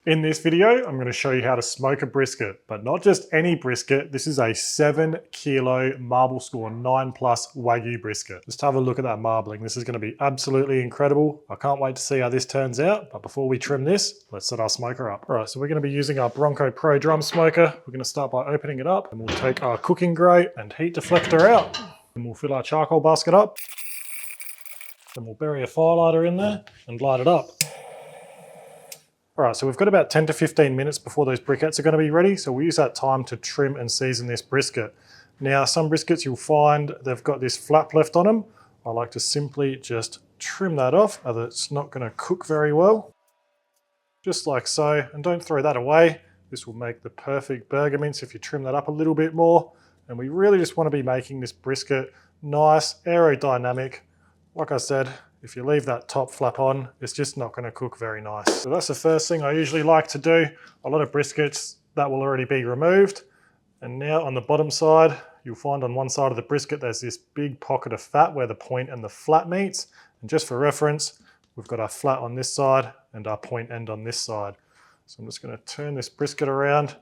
In this video, I'm going to show you how to smoke a brisket, but not just any brisket. This is a 7 kilo marble score 9+ Wagyu brisket. Just have a look at that marbling. This is going to be absolutely incredible. I can't wait to see how this turns out. But before we trim this, let's set our smoker up. All right, so we're going to be using our Bronco Pro drum smoker. We're going to start by opening it up, and we'll take our cooking grate and heat deflector out. And we'll fill our charcoal basket up. Then we'll bury a firelighter in there and light it up. All right, so we've got about 10 to 15 minutes before those briquettes are going to be ready. So we'll use that time to trim and season this brisket. Now, some briskets you'll find they've got this flap left on them. I like to simply just trim that off, otherwise it's not going to cook very well. Just like so, and don't throw that away. This will make the perfect burger mince if you trim that up a little bit more. And we really just want to be making this brisket nice, aerodynamic. Like I said, if you leave that top flap on, it's just not going to cook very nice. So that's the first thing I usually like to do. A lot of briskets, that will already be removed. And now on the bottom side, you'll find on one side of the brisket, there's this big pocket of fat where the point and the flat meets. And just for reference, we've got our flat on this side and our point end on this side. So I'm just going to turn this brisket around,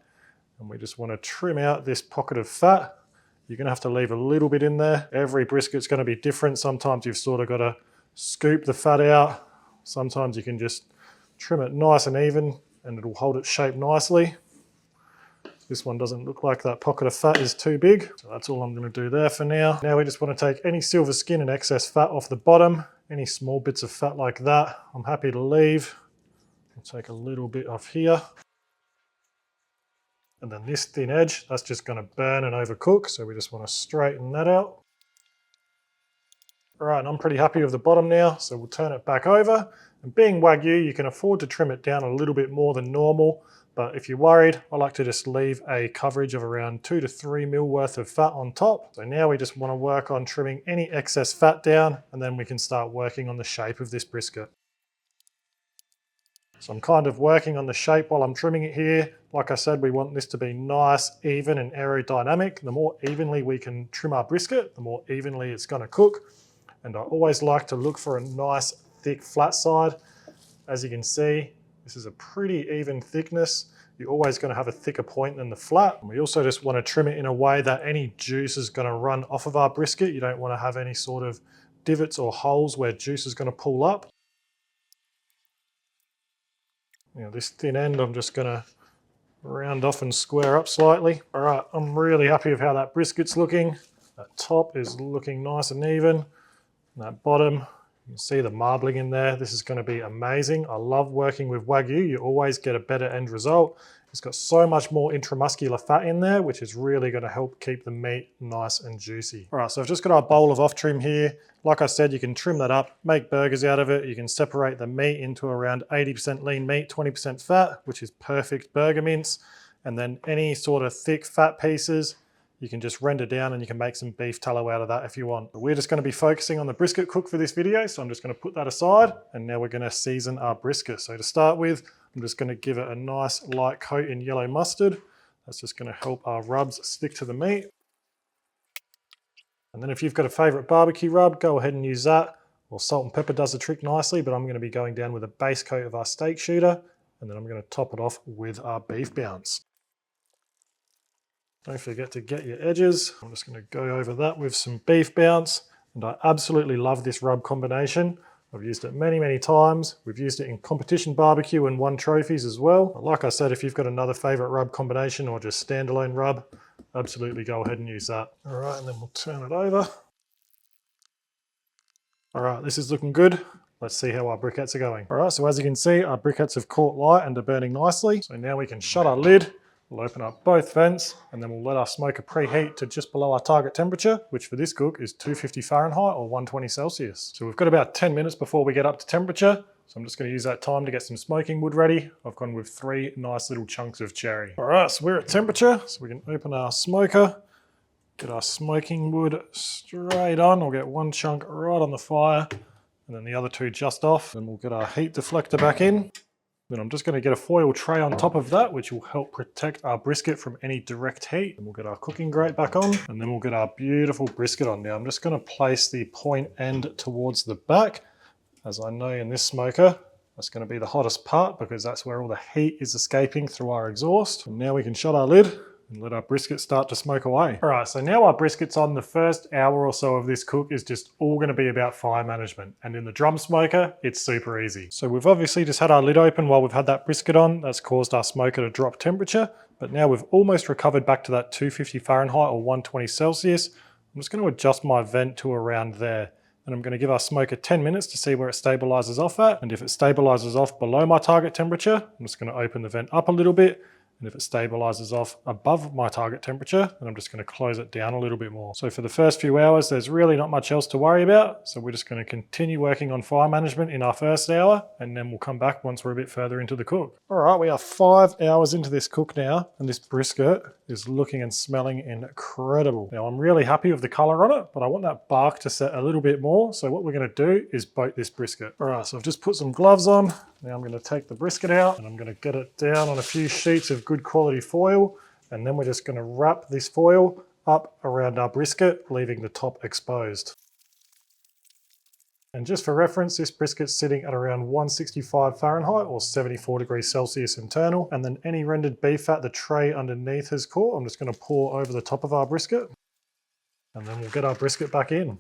and we just want to trim out this pocket of fat. You're going to have to leave a little bit in there. Every brisket's going to be different. Sometimes you've sort of got to scoop the fat out. Sometimes you can just trim it nice and even and it'll hold its shape nicely. This one doesn't look like that pocket of fat is too big. So that's all I'm going to do there for now. Now we just want to take any silver skin and excess fat off the bottom. Any small bits of fat like that, I'm happy to leave. I'll take a little bit off here. And then this thin edge, that's just going to burn and overcook. So we just want to straighten that out. All right, and I'm pretty happy with the bottom now, so we'll turn it back over. And being Wagyu, you can afford to trim it down a little bit more than normal, but if you're worried, I like to just leave a coverage of around 2 to 3 mil worth of fat on top. So now we just want to work on trimming any excess fat down, and then we can start working on the shape of this brisket. So I'm kind of working on the shape while I'm trimming it here. Like I said, we want this to be nice, even, and aerodynamic. The more evenly we can trim our brisket, the more evenly it's going to cook. And I always like to look for a nice thick flat side. As you can see, this is a pretty even thickness. You're always going to have a thicker point than the flat. And we also just want to trim it in a way that any juice is going to run off of our brisket. You don't want to have any sort of divots or holes where juice is going to pull up. Now this thin end, I'm just going to round off and square up slightly. All right, I'm really happy with how that brisket's looking. That top is looking nice and even. That bottom, you can see the marbling in there. This is going to be amazing. I love working with Wagyu. You always get a better end result. It's got so much more intramuscular fat in there, which is really going to help keep the meat nice and juicy. All right, so I've just got our bowl of off trim here. Like I said, you can trim that up, make burgers out of it. You can separate the meat into around 80% lean meat, 20% fat, which is perfect burger mince. And then any sort of thick fat pieces, you can just render down and you can make some beef tallow out of that if you want. But we're just going to be focusing on the brisket cook for this video, so I'm just going to put that aside, and now we're going to season our brisket. So to start with, I'm just going to give it a nice light coat in yellow mustard. That's just going to help our rubs stick to the meat. And then if you've got a favorite barbecue rub, go ahead and use that. Or salt and pepper does the trick nicely, but I'm going to be going down with a base coat of our steak shooter, and then I'm going to top it off with our beef bounce. Don't forget to get your edges. I'm just going to go over that with some beef bounce. And I absolutely love this rub combination. I've used it many, many times. We've used it in competition barbecue and won trophies as well. But like I said, if you've got another favorite rub combination or just standalone rub, absolutely go ahead and use that. All right, and then we'll turn it over. All right, this is looking good. Let's see how our briquettes are going. All right, so as you can see, our briquettes have caught light and are burning nicely. So now we can shut our lid. We'll open up both vents, and then we'll let our smoker preheat to just below our target temperature, which for this cook is 250 Fahrenheit or 120 Celsius. So we've got about 10 minutes before we get up to temperature. So I'm just going to use that time to get some smoking wood ready. I've gone with 3 nice little chunks of cherry. All right, so we're at temperature. So we can open our smoker, get our smoking wood straight on. We'll get 1 chunk right on the fire, and then the other 2 just off. Then we'll get our heat deflector back in. Then I'm just going to get a foil tray on top of that, which will help protect our brisket from any direct heat. And we'll get our cooking grate back on, and then we'll get our beautiful brisket on. Now I'm just going to place the point end towards the back. As I know in this smoker, That's going to be the hottest part because that's where all the heat is escaping through our exhaust. And now we can shut our lid and let our brisket start to smoke away. All right, so now our brisket's on, the first hour or so of this cook is just all gonna be about fire management. And in the drum smoker, it's super easy. So we've obviously just had our lid open while we've had that brisket on. That's caused our smoker to drop temperature, but now we've almost recovered back to that 250 Fahrenheit or 120 Celsius. I'm just gonna adjust my vent to around there. And I'm gonna give our smoker 10 minutes to see where it stabilizes off at. And if it stabilizes off below my target temperature, I'm just gonna open the vent up a little bit. And if it stabilizes off above my target temperature, then I'm just going to close it down a little bit more. So for the first few hours, there's really not much else to worry about. So we're just going to continue working on fire management in our first hour, and then we'll come back once we're a bit further into the cook. All right, we are 5 hours into this cook now, and this brisket is looking and smelling incredible. Now I'm really happy with the color on it, but I want that bark to set a little bit more. So what we're going to do is boat this brisket. All right, so I've just put some gloves on. Now I'm going to take the brisket out and I'm going to get it down on a few sheets of good quality foil, and then we're just going to wrap this foil up around our brisket, leaving the top exposed. And just for reference, this brisket's sitting at around 165 Fahrenheit or 74 degrees Celsius internal, and then any rendered beef fat the tray underneath has caught, I'm just going to pour over the top of our brisket, and then we'll get our brisket back in.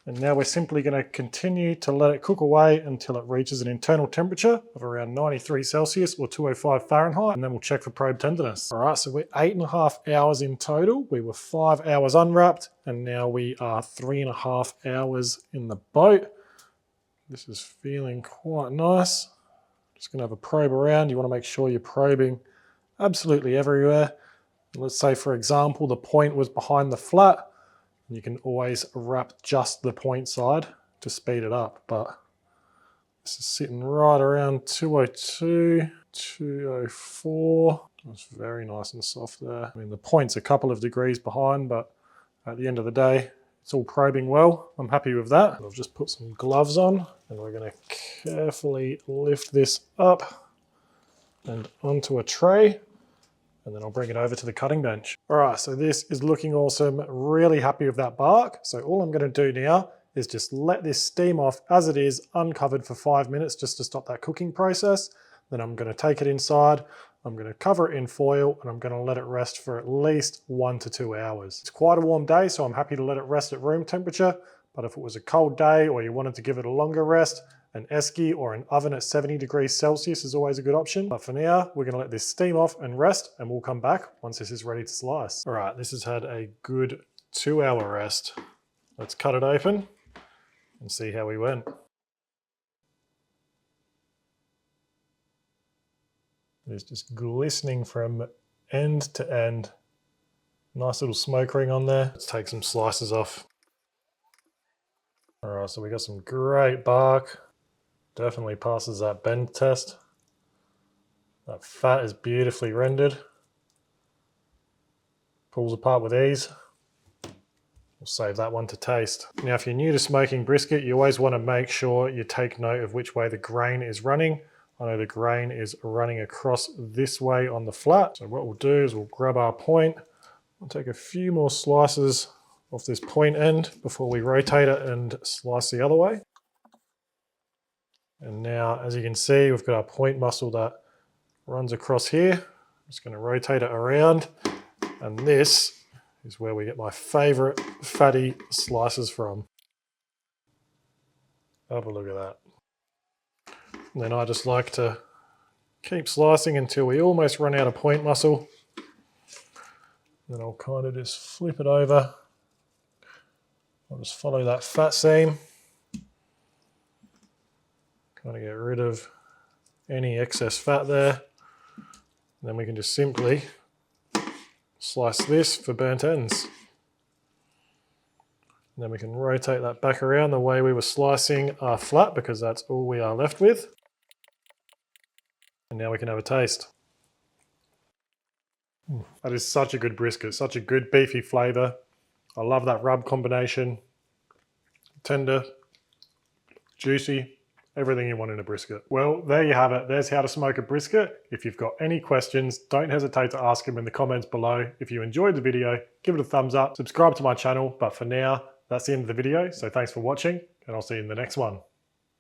And now we're simply going to continue to let it cook away until it reaches an internal temperature of around 93 Celsius or 205 Fahrenheit, and then we'll check for probe tenderness. All right, so we're 8.5 hours in total. We were 5 hours unwrapped, and now we are 3.5 hours in the boat. This is feeling quite nice. Just going to have a probe around. You want to make sure you're probing absolutely everywhere. Let's say, for example, the point was behind the flat. You can always wrap just the point side to speed it up, but this is sitting right around 202, 204. That's very nice and soft there. I mean, the point's a couple of degrees behind, but at the end of the day, it's all probing well. I'm happy with that. I've just put some gloves on, and we're going to carefully lift this up and onto a tray. And then I'll bring it over to the cutting bench. All right, so this is looking awesome. Really happy with that bark. So all I'm gonna do now is just let this steam off as it is, uncovered for 5 minutes just to stop that cooking process. Then I'm gonna take it inside, I'm gonna cover it in foil, and I'm gonna let it rest for at least 1 to 2 hours. It's quite a warm day, so I'm happy to let it rest at room temperature. But if it was a cold day or you wanted to give it a longer rest, an esky or an oven at 70 degrees Celsius is always a good option. But for now, we're gonna let this steam off and rest, and we'll come back once this is ready to slice. All right, this has had a good 2-hour rest. Let's cut it open and see how we went. It's just glistening from end to end. Nice little smoke ring on there. Let's take some slices off. All right, so we got some great bark. Definitely passes that bend test. That fat is beautifully rendered. Pulls apart with ease. We'll save that one to taste. Now, if you're new to smoking brisket, you always want to make sure you take note of which way the grain is running. I know the grain is running across this way on the flat. So what we'll do is we'll grab our point. We'll take a few more slices off this point end before we rotate it and slice the other way. And now, as you can see, we've got our point muscle that runs across here. I'm just going to rotate it around, and this is where we get my favorite fatty slices from. Have a look at that. And then I just like to keep slicing until we almost run out of point muscle. Then I'll kind of just flip it over. I'll just follow that fat seam. Kind of get rid of any excess fat there. And then we can just simply slice this for burnt ends. And then we can rotate that back around the way we were slicing our flat, because that's all we are left with. And now we can have a taste. That is such a good brisket, such a good beefy flavour. I love that rub combination. Tender, juicy. Everything you want in a brisket. Well, there you have it. There's how to smoke a brisket. If you've got any questions, don't hesitate to ask them in the comments below. If you enjoyed the video, give it a thumbs up, subscribe to my channel. But for now, that's the end of the video. So thanks for watching, and I'll see you in the next one.